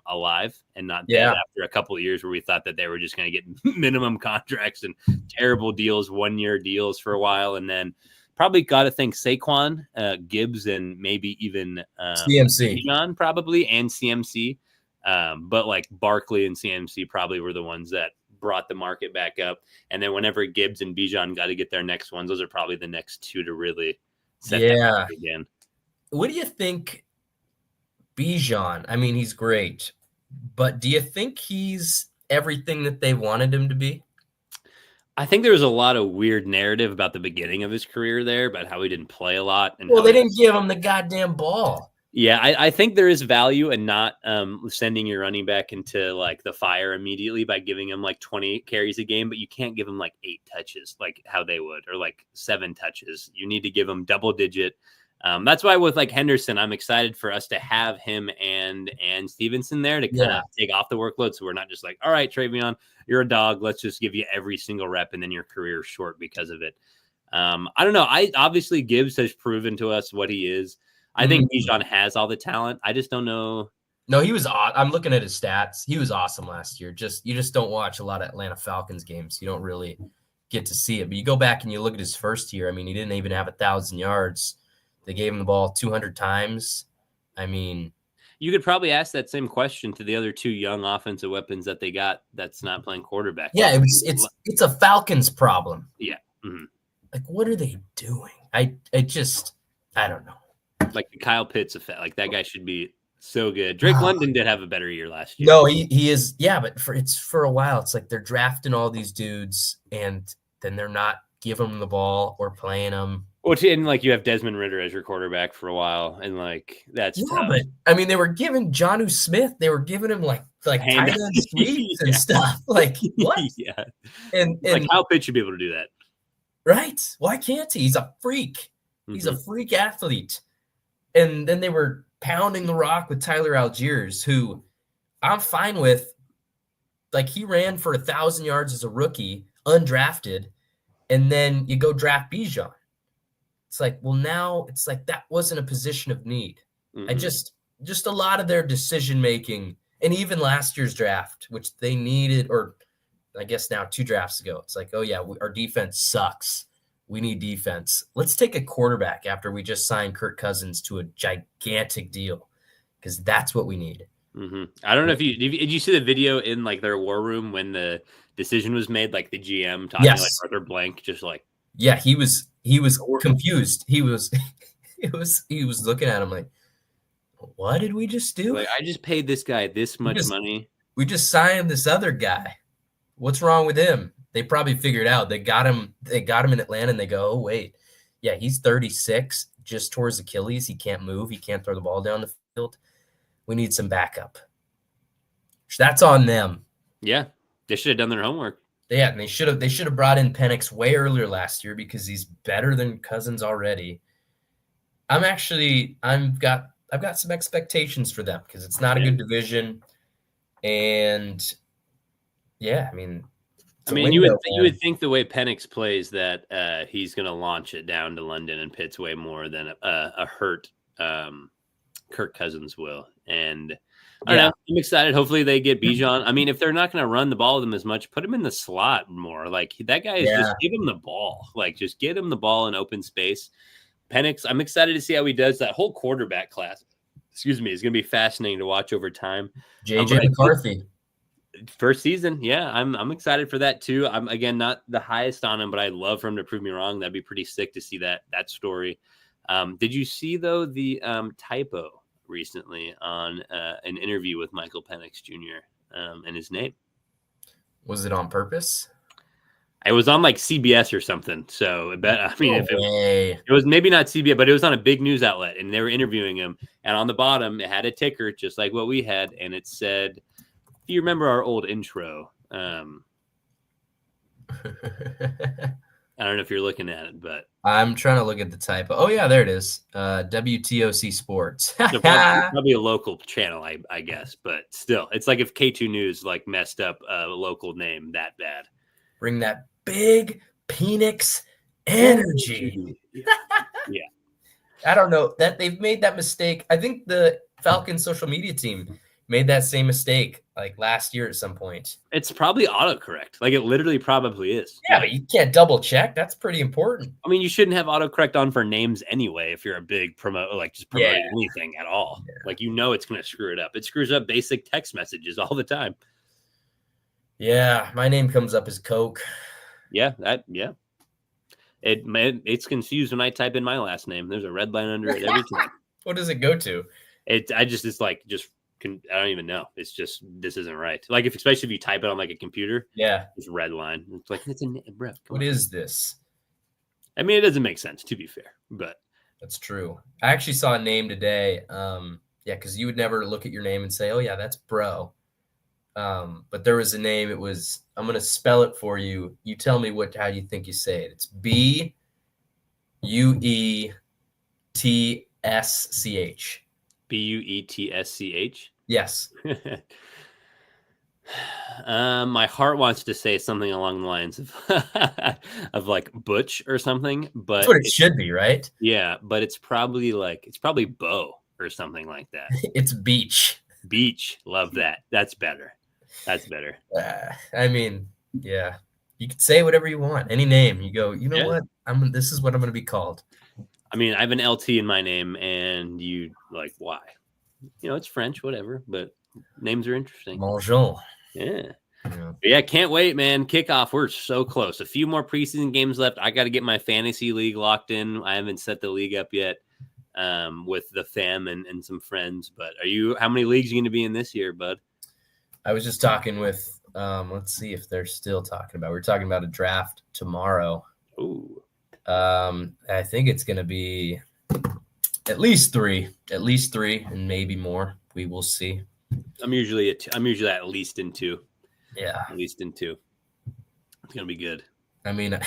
alive and not dead after a couple of years where we thought that they were just going to get minimum contracts and terrible deals, 1-year deals for a while, and then. Probably got to think Saquon, Gibbs, and maybe even CMC. Bijan probably, and CMC. But like Barkley and CMC probably were the ones that brought the market back up. And then whenever Gibbs and Bijan got to get their next ones, those are probably the next two to really set that up again. What do you think, Bijan? I mean, he's great, but do you think he's everything that they wanted him to be? I think there was a lot of weird narrative about the beginning of his career there, about how he didn't play a lot. And they didn't give him the goddamn ball. Yeah, I think there is value in not sending your running back into like the fire immediately by giving him like 28 carries a game, but you can't give him like 8 touches like how they would, or like 7 touches. You need to give him double digit. That's why with like Henderson, I'm excited for us to have him and Stevenson there to kind of take off the workload. So we're not just like, all right, Travion, you're a dog. Let's just give you every single rep and then your career is short because of it. I don't know. Obviously Gibbs has proven to us what he is. I think Bijan has all the talent. I just don't know. No, he was. I'm looking at his stats. He was awesome last year. You just don't watch a lot of Atlanta Falcons games. You don't really get to see it. But you go back and you look at his first year. I mean, he didn't even have 1,000 yards. They gave him the ball 200 times. I mean, you could probably ask that same question to the other 2 young offensive weapons that they got that's not playing quarterback. Yeah, it's a Falcons problem. Yeah. Mm-hmm. Like, what are they doing? I don't know. Like the Kyle Pitts effect. Like that guy should be so good. Drake London did have a better year last year. No, he is. Yeah, but for a while, it's like they're drafting all these dudes and then they're not giving them the ball or playing them. Well, and like you have Desmond Ritter as your quarterback for a while, and like that's Yeah, tough. but I mean, they were giving Jonnu Smith, they were giving him like Hand, tight end sweeps and yeah. stuff. Like what? Yeah, And like Kyle Pitts should be able to do that. right? Why can't he? He's a freak. He's a freak athlete. And then they were pounding the rock with Tyler Algiers, who I'm fine with. Like he ran for 1,000 yards as a rookie, undrafted, and then you go draft Bijan. It's like, well, now it's like that wasn't a position of need. I just a lot of their decision making, and even last year's draft, which they needed, or I guess now 2 drafts ago, it's like, oh yeah, our defense sucks. We need defense. Let's take a quarterback after we just signed Kirk Cousins to a gigantic deal, because that's what we need. I don't know if did you see the video in like their war room when the decision was made, like the GM talking like Arthur Blank, just like, yeah, he was confused. He was looking at him like, what did we just do? Like, I just paid this guy this much money. We just signed this other guy. What's wrong with him? They probably figured out. They got him in Atlanta, and they go, oh wait, yeah, he's 36, just tore his Achilles. He can't move. He can't throw the ball down the field. We need some backup. That's on them. Yeah, they should have done their homework. Yeah, and they should have brought in Penix way earlier last year because he's better than Cousins already. I've got some expectations for them because it's not a good division, and yeah, I mean, you would think the way Penix plays that he's going to launch it down to London and Pitts way more than a hurt Kirk Cousins will, and I don't know. I'm excited. Hopefully they get Bijan. I mean, if they're not going to run the ball with him as much, put him in the slot more. Like that guy is just give him the ball. Like just get him the ball in open space. Penix, I'm excited to see how he does. That whole quarterback class, is going to be fascinating to watch over time. JJ McCarthy. First season, yeah, I'm excited for that too. I'm again not the highest on him, but I'd love for him to prove me wrong. That'd be pretty sick to see that story. Did you see though the typo recently on an interview with Michael Penix Jr. And his name? Was it on purpose? It was on like CBS or something. So it was maybe not CBS, but it was on a big news outlet, and they were interviewing him. And on the bottom, it had a ticker just like what we had, and it said, "If you remember our old intro." I don't know if you're looking at it, but I'm trying to look at the typo. Oh yeah, there it is. WTOC Sports. Probably a local channel, I guess, but still, it's like if K2 News like messed up a local name that bad. Bring that big Penix energy. Yeah. I don't know that they've made that mistake. I think the Falcons social media team made that same mistake like last year at some point. It's probably autocorrect. Like it literally probably is. Yeah, but you can't double check. That's pretty important. I mean, you shouldn't have autocorrect on for names anyway if you're a big like just promoting anything at all. Yeah. Like it's going to screw it up. It screws up basic text messages all the time. Yeah, my name comes up as Coke. Yeah, it's confused when I type in my last name. There's a red line under it every time. What does it go to? I don't even know. It's just this isn't right. Like especially if you type it on like a computer. Yeah, it's red line. It's like it's a bro. What is this? I mean, it doesn't make sense to be fair, but that's true. I actually saw a name today. Because you would never look at your name and say, "Oh yeah, that's bro." But there was a name. It was. I'm gonna spell it for you. You tell me how you think you say it. It's BUETSCH. BUETSCH. Yes. My heart wants to say something along the lines of like Butch or something, but that's what it should be, right? Yeah, but it's probably Bo or something like that. It's Beach. Beach. Love that. That's better. I mean, yeah. You can say whatever you want, any name. You go, you know what? This is what I'm going to be called. I mean, I have an LT in my name, and you like why? It's French, whatever. But names are interesting. Bonjour. Yeah. Can't wait, man. Kickoff. We're so close. A few more preseason games left. I got to get my fantasy league locked in. I haven't set the league up yet with the fam and some friends. But how many leagues are you going to be in this year, bud? I was just talking with, let's see if they're still talking about. We're talking about a draft tomorrow. Ooh. I think it's going to be at least three, and maybe more. We will see. I'm usually at least in 2. Yeah. At least in 2. It's going to be good. I mean,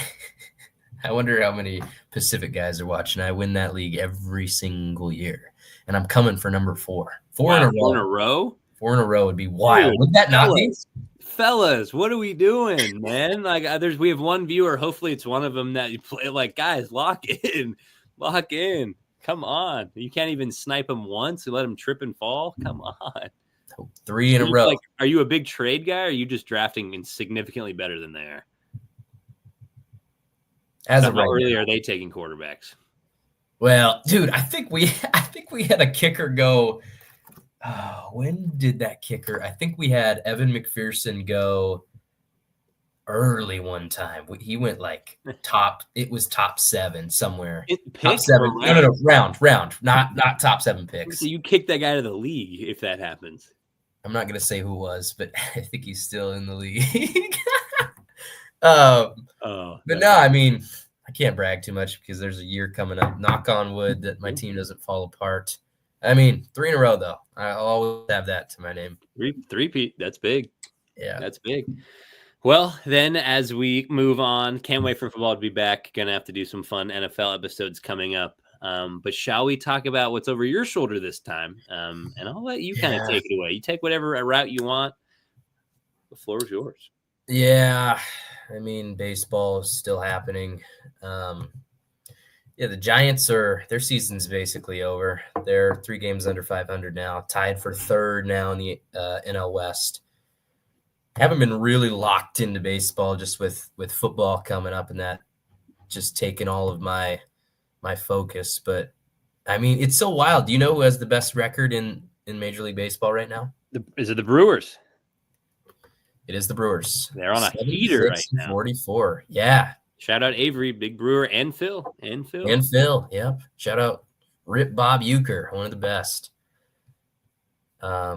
I wonder how many Pacific guys are watching. I win that league every single year, and I'm coming for number 4. 4 in a row. 4 in a row? 4 in a row would be wild. Dude, Would that not be? Fellas, what are we doing, man? Like, we have one viewer. Hopefully, it's one of them that you play. Like, guys, lock in. Come on. You can't even snipe him once and let him trip and fall. Come on. 3 in a row. Like, are you a big trade guy, or are you just drafting significantly better than they are? As of how right early now. Are they taking quarterbacks? Well, dude, I think we had a kicker go. When did that kicker? I think we had Evan McPherson go early one time. He went like top. It was top 7 somewhere. Top 7. No. Round. Not top 7 picks. So you kick that guy to the league if that happens. I'm not gonna say who was, but I think he's still in the league. But no, I mean, I can't brag too much because there's a year coming up. Knock on wood that my team doesn't fall apart. I mean, 3 in a row though. I'll always have that to my name. Three-peat. That's big. Yeah, that's big. Well, then as we move on, can't wait for football to be back. Gonna have to do some fun NFL episodes coming up. But shall we talk about what's over your shoulder this time? And I'll let you kind of take it away. You take whatever route you want. The floor is yours. Yeah. I mean, baseball is still happening. The Giants their season's basically over. They're 3 games under 500 now, tied for 3rd now in the NL West. Haven't been really locked into baseball just with football coming up and that just taking all of my focus. But I mean, it's so wild. Do you know who has the best record in Major League Baseball right now? Is it the Brewers? It is the Brewers. They're on a heater right now. 44. Yeah. Shout out Avery, Big Brewer, and Phil. Yep. Shout out Rip Bob Euchre, one of the best. I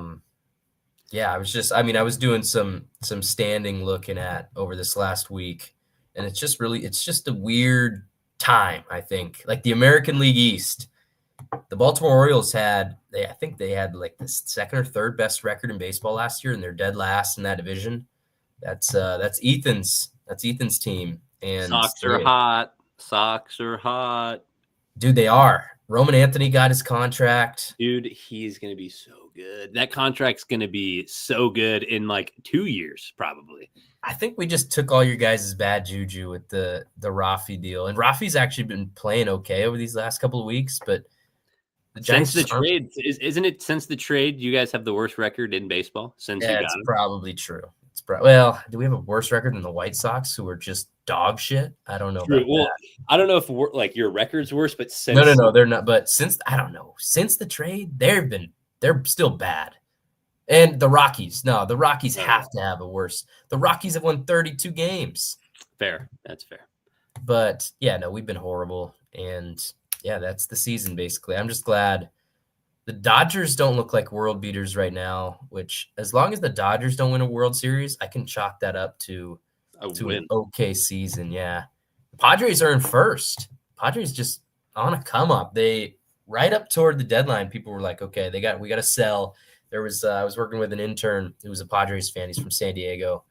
was doing some standing looking at over this last week, and it's just a weird time, I think. Like the American League East, the Baltimore Orioles I think they had like the 2nd or 3rd best record in baseball last year, and they're dead last in that division. That's Ethan's team. And Sox are hot. Dude, they are. Roman Anthony got his contract. Dude, he's going to be so good. That contract's going to be so good in like 2 years, probably. I think we just took all your guys' bad juju with the Rafi deal. And Rafi's actually been playing okay over these last couple of weeks, but since the trade, isn't it since the trade, you guys have the worst record in baseball since you got it's him? Probably true. Well, do we have a worse record than the White Sox, who are just dog shit? I don't know. About that. I don't know if like your record's worse, but since no, they're not. But since the trade, they're still bad. And the Rockies, have to have a worse. The Rockies have won 32 games. Fair, that's fair. But yeah, no, we've been horrible, and yeah, that's the season basically. I'm just glad. The Dodgers don't look like world beaters right now, which as long as the Dodgers don't win a World Series, I can chalk that up to an okay season. Yeah. The Padres are in first. Padres just on a come up. They right up toward the deadline. People were like, okay, we got to sell. There was, I was working with an intern who was a Padres fan. He's from San Diego,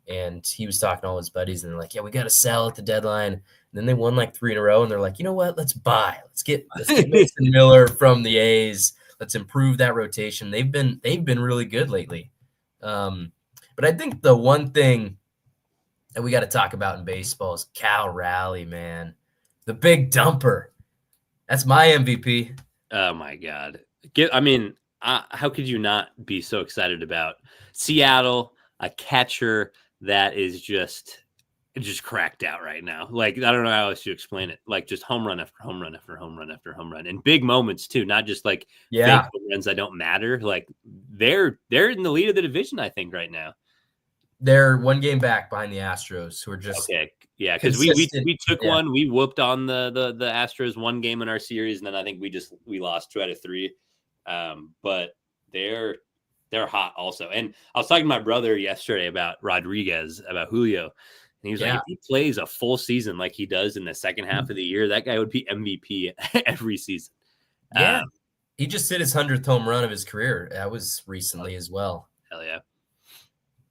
and he was talking to all his buddies, and they're like, yeah, we got to sell at the deadline. And then they won like 3 in a row, and they're like, you know what? Let's buy. Let's get Mason Miller from the A's. Let's improve that rotation. They've been really good lately. But I think the one thing that we got to talk about in baseball is Cal Raleigh, man. The big dumper. That's my MVP. Oh, my God. How could you not be so excited about Seattle, a catcher that is just cracked out right now? Like, I don't know how else to explain it. Like, just home run after home run after home run after home run, and big moments too. Not just like fake home runs that don't matter. Like, they're in the lead of the division, I think, right now. They're 1 game back behind the Astros, who are just okay. Yeah, because we took one. We whooped on the Astros 1 game in our series, and then I think we lost 2 out of 3. But they're hot also. And I was talking to my brother yesterday about Rodriguez, about Julio. And he was like, if he plays a full season like he does in the second half of the year, that guy would be MVP every season. Yeah. He just hit his 100th home run of his career. That was recently as well. Hell yeah.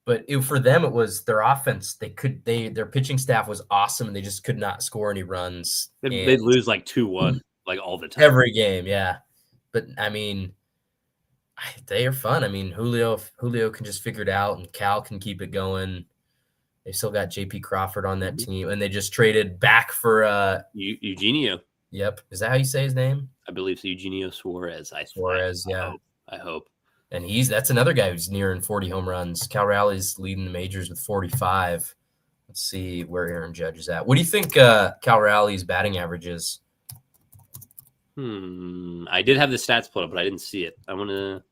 But for them, it was their offense. Their pitching staff was awesome, and they just could not score any runs. They'd lose like 2-1, like all the time. Every game, yeah. But I mean, they are fun. I mean, Julio can just figure it out, and Cal can keep it going. They still got J.P. Crawford on that team, and they just traded back for Eugenio. Yep, is that how you say his name? I believe so. Eugenio Suarez. I hope. And that's another guy who's nearing 40 home runs. Cal Raleig's leading the majors with 45. Let's see where Aaron Judge is at. What do you think Cal Raleig's batting average is? I did have the stats pulled up, but I didn't see it. I want to,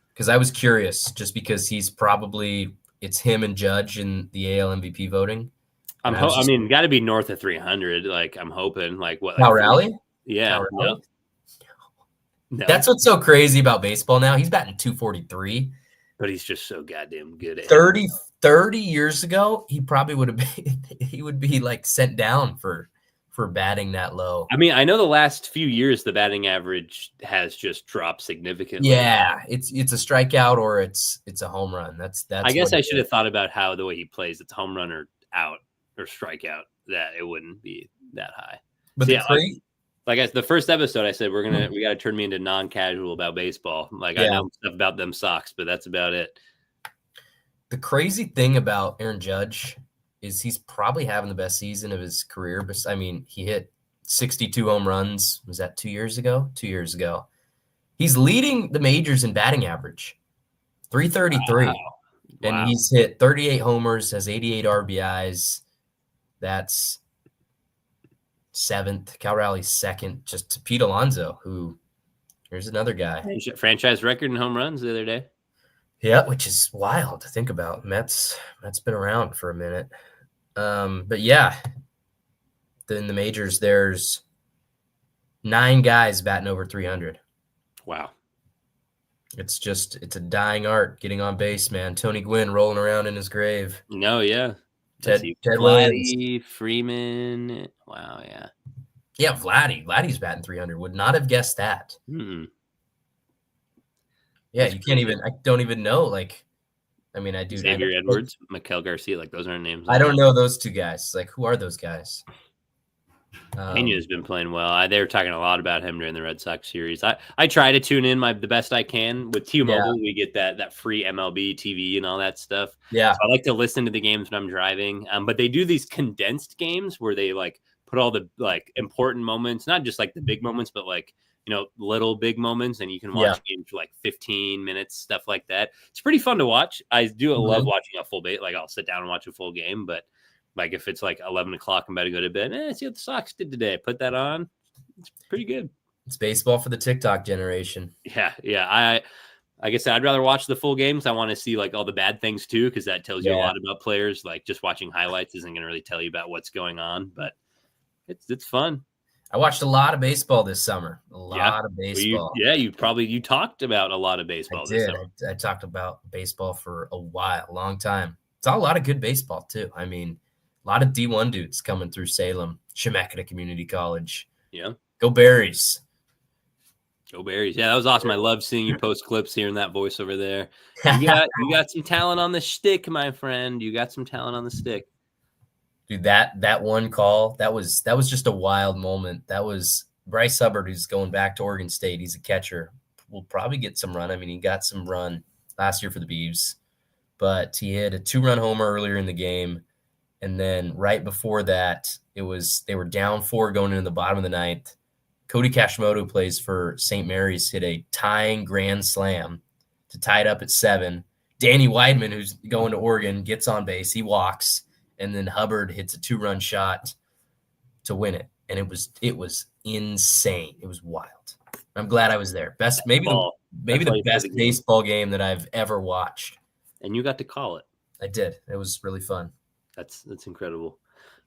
because I was curious, just because it's him and Judge in the AL MVP voting. Got to be north of 300. Like, I'm hoping. Like, what? Cal Raleigh? Yeah. Cal Raleigh? No. That's what's so crazy about baseball now. He's batting 243. But he's just so goddamn good at 30 years ago, he probably would be like sent down for batting that low. I mean, I know the last few years the batting average has just dropped significantly. Yeah, it's a strikeout or it's a home run. That's I guess I should have thought about how the way he plays, it's home run or out or strikeout, that it wouldn't be that high. But so like the first episode, I said we got to turn me into non-casual about baseball. Like, I know stuff about them Sox, but that's about it. The crazy thing about Aaron Judge is he's probably having the best season of his career. But I mean, he hit 62 home runs. Was that 2 years ago? 2 years ago. He's leading the majors in batting average, 333. Wow. And he's hit 38 homers, has 88 RBIs. That's seventh. Cal Raleigh's second, just to Pete Alonso, who here's another guy. Franchise record in home runs the other day. Yeah, which is wild to think about. Mets been around for a minute. But yeah, in the majors, there's 9 guys batting over 300. Wow. It's a dying art getting on base, man. Tony Gwynn rolling around in his grave. No, yeah. Ted Williams. Freeman. Wow, yeah. Yeah, Vladdy's batting 300. Would not have guessed that. Yeah, that's crazy. I don't even know. Like, I mean, I do. Xavier Edwards, Maikel Garcia, like those aren't names. I don't know those two guys. Like, who are those guys? Pena's been playing well. They were talking a lot about him during the Red Sox series. I try to tune in the best I can. With T-Mobile, we get that free MLB TV and all that stuff. Yeah, so I like to listen to the games when I'm driving. But they do these condensed games where they like put all the like important moments, not just like the big moments, but like, you know, little big moments, and you can watch games for like 15 minutes, stuff like that. It's pretty fun to watch. I do love watching a full bait. Like, I'll sit down and watch a full game, but like if it's like 11 o'clock, I'm about to go to bed. See what the Sox did today. Put that on. It's pretty good. It's baseball for the TikTok generation. Yeah. Like I said, I'd rather watch the full games. I want to see like all the bad things too, because that tells you a lot about players. Like, just watching highlights isn't going to really tell you about what's going on, but it's fun. I watched a lot of baseball this summer. A lot of baseball. You talked about a lot of baseball this summer. I talked about baseball for a long time. It's a lot of good baseball too. I mean, a lot of D1 dudes coming through Salem, Chemeketa Community College. Yeah. Go Berries. Go Berries. Yeah, that was awesome. I love seeing you post clips, hearing that voice over there. You got some talent on the stick, my friend. You got some talent on the stick. Dude, that one call, that was just a wild moment. That was Bryce Hubbard, who's going back to Oregon State. He's a catcher. Will probably get some run. I mean, he got some run last year for the Beavs, but he hit a 2-run homer earlier in the game. And then right before that, they were down 4 going into the bottom of the ninth. Cody Kashimoto, plays for St. Mary's, hit a tying grand slam to tie it up at 7. Danny Weidman, who's going to Oregon, gets on base. He walks, and then Hubbard hits a 2-run shot to win it. And it was insane. It was wild. I'm glad I was there. Maybe the best baseball game that I've ever watched. And you got to call it. I did. It was really fun. That's incredible.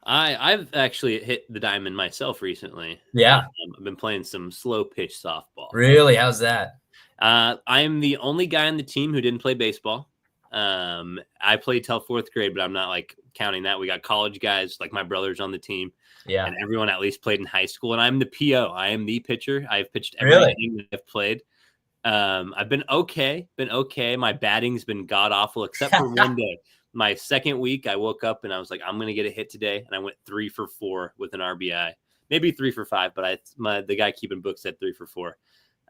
I've actually hit the diamond myself recently. Yeah. I've been playing some slow pitch softball. Really? How's that? I'm the only guy on the team who didn't play baseball. I played till 4th grade, but I'm not like counting that. We got college guys, like my brother's on the team. Yeah. And everyone at least played in high school. And I'm the PO. I am the pitcher. I've pitched every Really? inning that I've played. I've been okay. My batting's been god awful, except for one day. My second week, I woke up and I was like, I'm gonna get a hit today, and I went 3 for 4 with an RBI, maybe 3 for 5, but the guy keeping books said 3 for 4.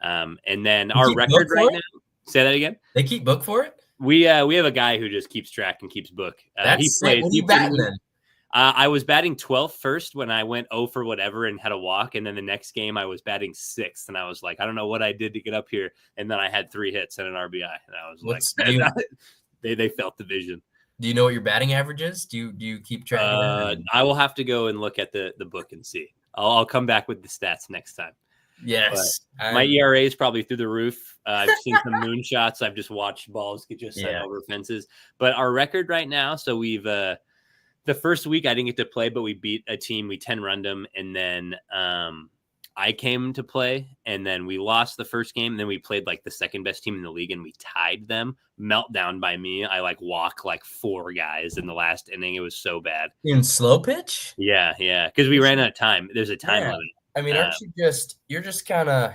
And then our record right now. Say that again. They keep book for it. We have a guy who just keeps track and keeps book. He plays. When you batting then? I was batting 12th first when I went 0 for whatever and had a walk. And then the next game I was batting 6th. And I was like, I don't know what I did to get up here. And then I had 3 hits and an RBI. And I was they felt the vision. Do you know what your batting average is? Do you keep track of that? I will have to go and look at the book and see. I'll come back with the stats next time. Yes. My ERA is probably through the roof. I've seen some moonshots. I've just watched balls get just sent over fences. But our record right now, so we've the first week I didn't get to play, but we beat a team. We 10-runned them, and then I came to play, and then we lost the first game. And then we played like the second best team in the league, and we tied them. Meltdown by me. I walked 4 guys in the last inning. It was so bad. In slow pitch? Yeah, because we ran out of time. There's a time limit. I mean, you're just kind of.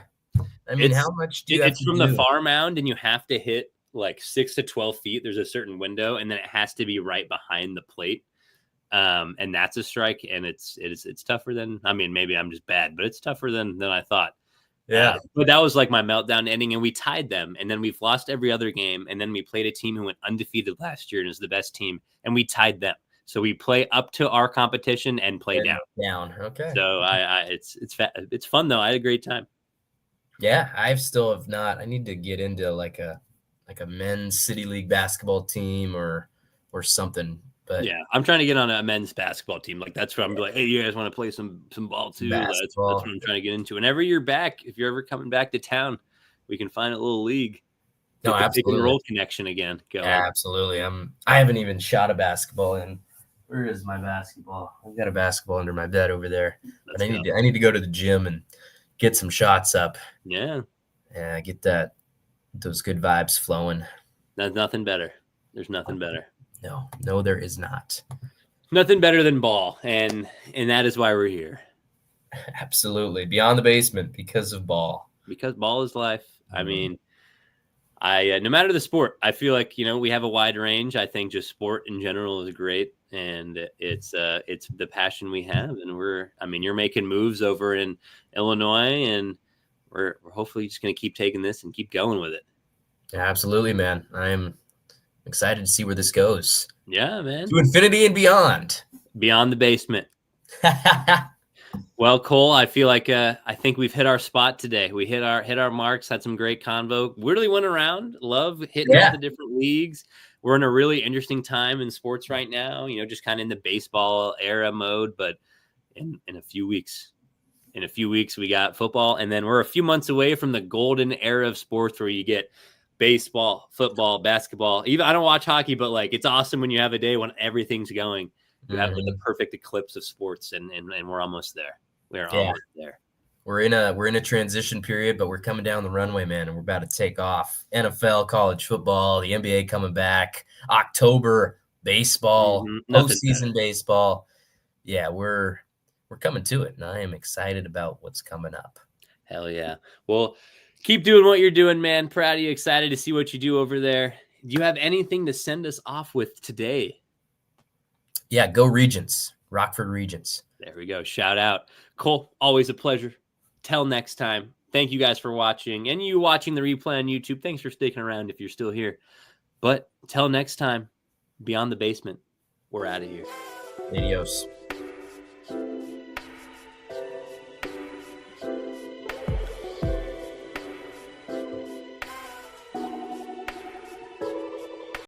I mean, how much do you have to do? It's from the far mound, and you have to hit 6 to 12 feet. There's a certain window, and then it has to be right behind the plate. And that's a strike, and it's tougher than, I mean, maybe I'm just bad, but it's tougher than I thought. Yeah. But that was like my meltdown ending, and we tied them, and then we've lost every other game, and then we played a team who went undefeated last year and is the best team, and we tied them. So we play up to our competition and play down. Down. Okay. So it's fun though. I had a great time. Yeah, I still have not. I need to get into like a men's city league basketball team or something. But yeah, I'm trying to get on a men's basketball team. That's what I'm like. Hey, you guys want to play some ball too? That's what I'm trying to get into. Whenever you're back, if you're ever coming back to town, we can find a little league. No, absolutely. Pick and roll connection again. Go. Yeah, absolutely. I haven't even shot a basketball in. Where is my basketball? I've got a basketball under my bed over there. But I need to go to the gym and get some shots up. Yeah. Yeah, get those good vibes flowing. There's nothing better. There's nothing better. No, there is not. Nothing better than ball, and that is why we're here. Absolutely. Beyond the basement because of ball. Because ball is life. Mm-hmm. I mean, no matter the sport, I feel like, we have a wide range. I think just sport in general is great, and it's the passion we have. And you're making moves over in Illinois, and we're hopefully just going to keep taking this and keep going with it. Yeah, absolutely, man. I'm excited to see where this goes. Yeah, man. To infinity and beyond. Beyond the basement. Well, Cole, I feel like I think we've hit our spot today. We hit our marks, had some great convo. Really went around. Love hitting all the different leagues. We're in a really interesting time in sports right now, just kind of in the baseball era mode. But in a few weeks, we got football. And then we're a few months away from the golden era of sports where you get baseball, football, basketball. Even I don't watch hockey, but it's awesome when you have a day when everything's going. You have the perfect eclipse of sports, and we're almost there. We're almost there. We're in a transition period, but we're coming down the runway, man, and we're about to take off. NFL, college football, the NBA coming back, October baseball, postseason baseball. Yeah, we're coming to it, and I am excited about what's coming up. Hell yeah! Well, keep doing what you're doing, man. Proud of you. Excited to see what you do over there. Do you have anything to send us off with today? Yeah, go Regents, Rockford Regents. There we go. Shout out. Cole, always a pleasure. Till next time. Thank you guys for watching. And you watching the replay on YouTube, thanks for sticking around if you're still here. But till next time, beyond the basement, we're out of here. Adios.